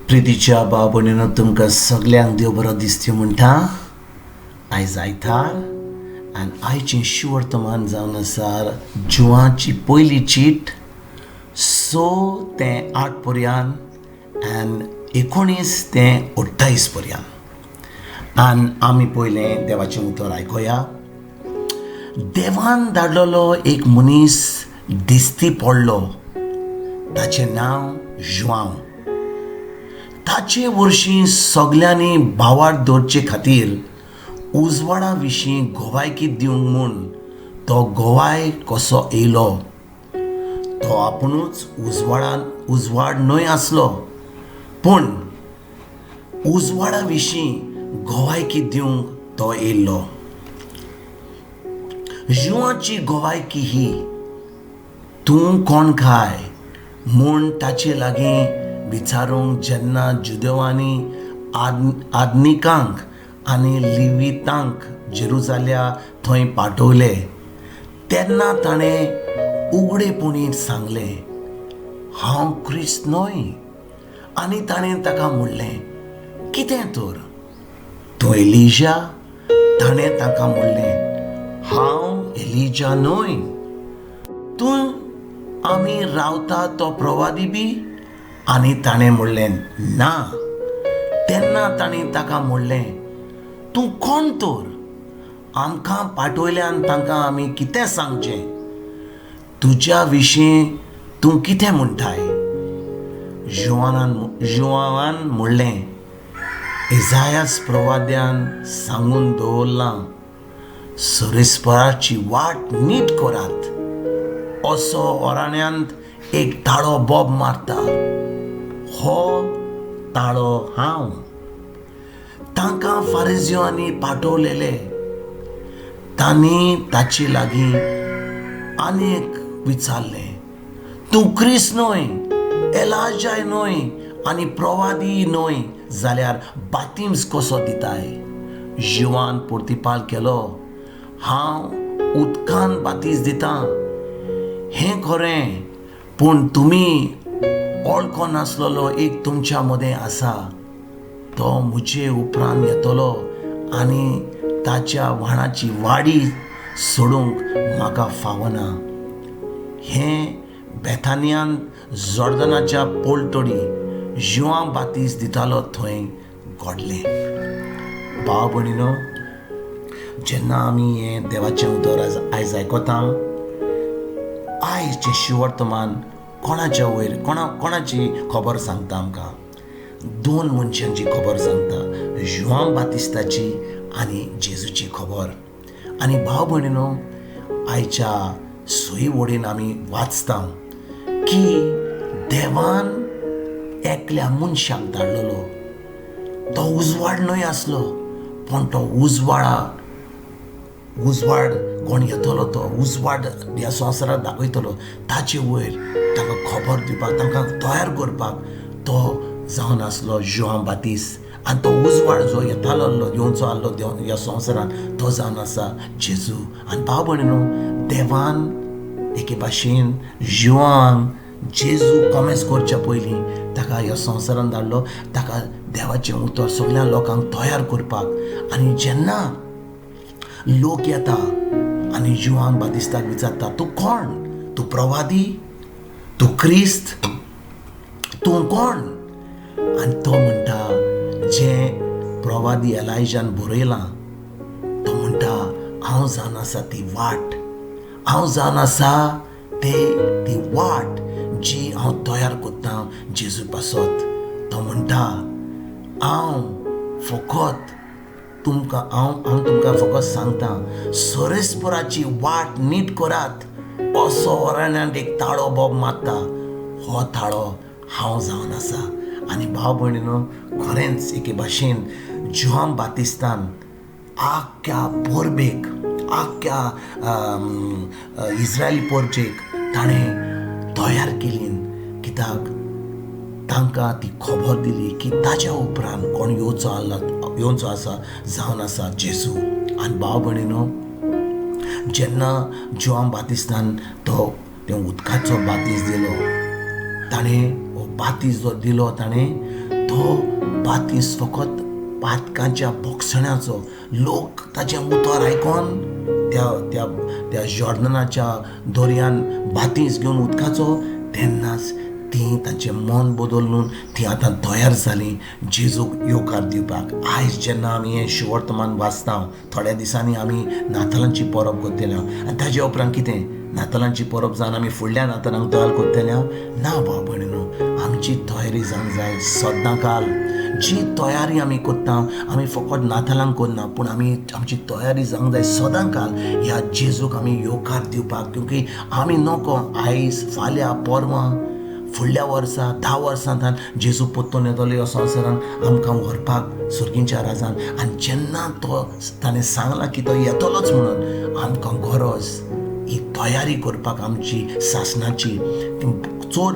प्रितीच्या बाबणीनो तुमकां सगल्यांक देव बरो दिसचो म्हणटा. आयज आयतार आनी आयचें शिवर्तमान जावन आसा जुवाची पयली चीट 6 ते 8 पर्यंत आनी 19 ते 28 पर्यंत. आनी आमी पयलें देवाचें उतर आयकोया. देवान धाडलेलो एक मनीस दिसती पडलो. ताचें नांव जुआंव. ताचे वर्शीं सगल्यांनी भावार्थ दवरचे खातीर उजवाडा विशीं गोवायकी दिवंक म्हूण तो गोवाय कसो येयलो. तो आपुणूच उजवाड न्हय आसलो, पूण उजवाडा विशीं गोवायकी दिवंक तो येयल्लो. जुआंची गोवायकी ही तूं कोण काय म्हूण ताचे लागीं विचारूंक जेन्ना जुदेवांनी आदनिकांक आनी लिवितांक जेरुजाल्या थंय पाठवले, तेन्ना ताणें उगडेपणीन सांगलें, हांव क्रिस्त न्हय. आनी ताणें ताका म्हणलें, कितें तर तूं एलिजा? ताणें ताका म्हणलें, हांव एलिजा न्हय. तूं आमी रावता तो प्रवादी बी? आनी ताणें म्हणलें, ना. तेन्ना ताणें ताका म्हणलें, तूं कोण तर? आमकां पाठवयल्यान तांकां आमी कितें सांगचें? तुज्या विशीं तूं कितें म्हणटाय? जुआंवान म्हणलें, इसायास प्रवाद्यान सांगून दवरलां, सुरेस्पराची वाट नीट करात. असो ओराण्यांत एक ताळो बोब मारता. हो ताळो हांव. तांकां फारिजियांनी पाठवलेले. तांणी ताचे लागीं आनीक विचारलें, तूं क्रिस्त न्हय, एलिजाय न्हय आनी प्रवादी न्हय जाल्यार बातिम्स कसो दिताय? जुआन प्रतिपाल केलो, हांव उदकान बातीस दितां. हें खरें, पूण तुमी वळखो नासलेलो एक तुमच्या मदें आसा. तो म्हजे उपरांत येतलो आनी ताच्या व्हाणाची वाडी सोडूंक म्हाका फावना. हें बेथानियान जॉर्दनाच्या पोलतडी जुआंव बातीस दितालो थंय घडलें. भाव भयणीनो, जेन्ना आमी हें देवाचें उतर आयज आयकता, आयचें शिवर्तमान कोणाच्या वयर कोणाची खबर सांगता आमकां? 2 मनशांची खबर सांगता, जुआंव बातिस्ताची आनी जेजूची खबर. आनी भाव भयणीनो, आयच्या सुई वडीन आमी वाचता की देवान एकल्या मनशाक धाडलेलो. तो उजवाड न्हय आसलो, पूण तो उजवाड कोण येतलो, तो उजवाड ह्या संवसाराक दाखयतलो. ताचे वयर ताका खबर दिवपाक, तांकां तयार करपाक तो जावन आसलो जुआंव बातीस. आनी तो उजवाड जो येतालो घेवचो आसलो ह्या संवसारान, तो जावन आसा जेजू. आनी भाव भयणीनो, देवान एके भाशेन जुआंवाक जेजू कमेस करच्या पयलीं ताका ह्या संवसारान धाडलो. ताका देवाचें उतर सगळ्या लोकांक तयार करपाक. आनी जेन्ना लोक येता आनी जुआंव बातिस्ताक विचारता, तूं कोण? तूं प्रवादी? तूं क्रिस्त? तूं कोण? आनी तो म्हणटा, जें प्रवादी एलिजान बरयलां, तो म्हणटा, हांव जावन आसा ती वाट. हांव जावन आसा ती वाट जी हांव तयार कोत्ता जेजू पासत. तो म्हणटा, हांव तुमकां फकत सांगता, सुरेस्पराची वाट नीट करात. असो ओराण्यांत एक ताळो बोब मारता. हो ताळो हांव जावन आसा. आनी भाव भयणीनो, खरेंच एके भाशेन जुआंव बातिस्तान आख्या पोरबेक, आख्या इस्रायली पोरचेक ताणें तयार केली. कित्याक तांकां ती खबर दिली की ताच्या उपरांत कोण येवचो आसा जावन आसा जेजू. आनी भाव भयणीनो, जेन्ना जुआंव बातिस्तान तो उदकाचो बातीस दिलो, ताणें बातीस जो दिलो ताणें, तो बातीस फकत पातकांच्या बोगसण्याचो लोक ताचें उतर आयकोन त्या जॉर्डनाच्या दर्यान बातीस घेवन उदकाचो तेन्नाच ती तांचें मन बदलून ती आतां तयार जाली जेजूक येवकार दिवपाक. आयज जेन्ना आमी हें शिवर्तमान वाचता, थोड्या दिसांनी आमी नातालांची परब करतले आनी ताजे उपरांत कितें नातालांची परब जावन आमी फुडल्या नातालांक तयार करतले ना भाव भयणीनो, आमची तयारी जावंक जाय सदां काल. जी तयारी आमी करता आमी फकत नातालांक करना, पूण आमची तयारी जावंक जाय सदां काल ह्या जेजूक आमी येवकार दिवपाक. क्योंकि आमी नोको आयज फाल्यां परवां फुडल्या वर्सा 10 वर्सांतल्यान जेजू परतून येतलो ह्या संवसारान आमकां व्हरपाक सुर्गीच्या राजान. आनी जेन्ना ताणें सांगलां की तो येतलोच म्हणून आमकां गरज ही तयारी करपाक आमची सासणाची. चड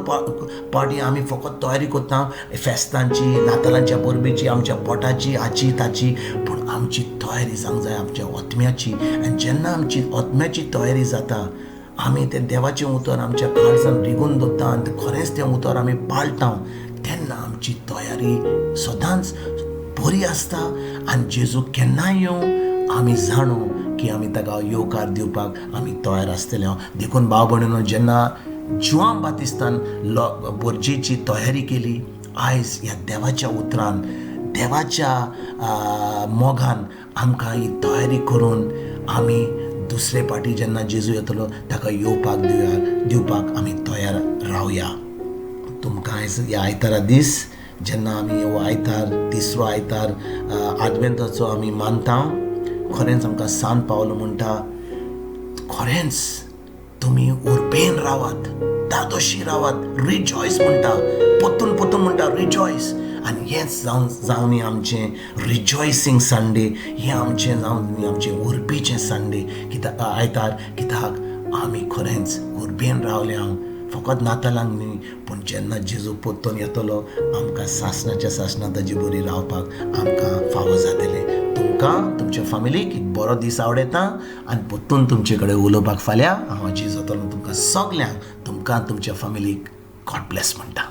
पाटी आमी फकत तयारी करता फेस्तांची, नातालांच्या परबेची, आमच्या पोटाची, हाची ताची, पूण आमची तयारी जावंक जाय आमच्या आत्म्याची. आनी जेन्ना आमची आत्म्याची तयारी जाता आमी तें देवाचें उतर आमच्या काळजान रिगून दवरता आनी खरेंच तें उतर आमी पाळटा, तेन्ना आमची तयारी सदांच बरी आसता. आनी जेजू केन्नाय येवं आमी जाणो की आमी ताका येवकार दिवपाक आमी तयार आसतले. देखून भाव भयणीनो, जेन्ना जुआन बातिस्तान बर्जेची तयारी केली, आयज ह्या देवाच्या उतरान देवाच्या मोगान आमकां ही तयारी करून आमी दुसरे पाटी जेन्ना जेजू येतलो ताका येवपाक दिवपाक आमी तयार रावया. तुमकां आयज ह्या आयतारा दीस जेन्ना आमी हो आयतार तिसरो आयतार आदवेंताचो आमी मानता, खरेंच आमकां सांत पावलो म्हणटा, खरेंच तुमी उर्बेन रावात, दादोशी रावात, रिजॉयस म्हणटा, परतून म्हणटा रिजॉयस. आनी हेंच जावन आमचें रिजॉयसींग संडे, हें आमचें जावन आमचें उर्बेचें संडे आयतार, कित्याक आमी खरेंच उर्बेन रावल्या. फकत नातालांक न्ही, पूण जेन्ना जेजू परतून येतलो आमकां सासणाच्या ताजे बरी रावपाक आमकां फावो जातलें. तुमकां तुमच्या फॅमिलीक एक बरो दीस आवडेता आनी परतून तुमचे कडेन उलोवपाक फाल्यां हांव जेजू येतलो तुमकां सगल्यांक, तुमकां तुमच्या फॅमिलीक गॉड ब्लेस म्हणटा.